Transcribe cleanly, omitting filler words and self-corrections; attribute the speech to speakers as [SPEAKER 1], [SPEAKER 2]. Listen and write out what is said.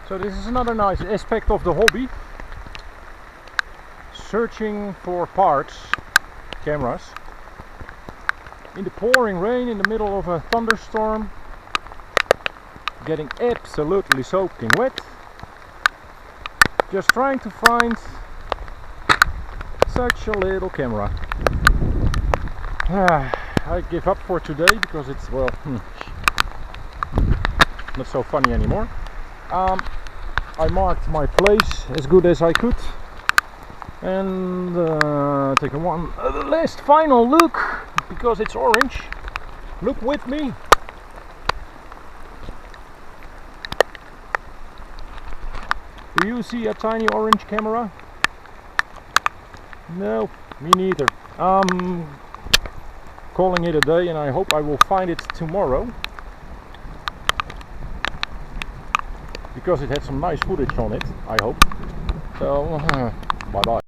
[SPEAKER 1] So this is another nice aspect of the hobby. Searching for parts, cameras, in the pouring rain, in the middle of a thunderstorm, getting absolutely soaking wet, just trying to find such a little camera. I give up for today because it's, well, not so funny anymore. I marked my place as good as I could and take one last final look because it's orange. Look with me. Do you see a tiny orange camera? No, me neither. Calling it a day, and I hope I will find it tomorrow because it had some nice footage on it, I hope. So bye bye.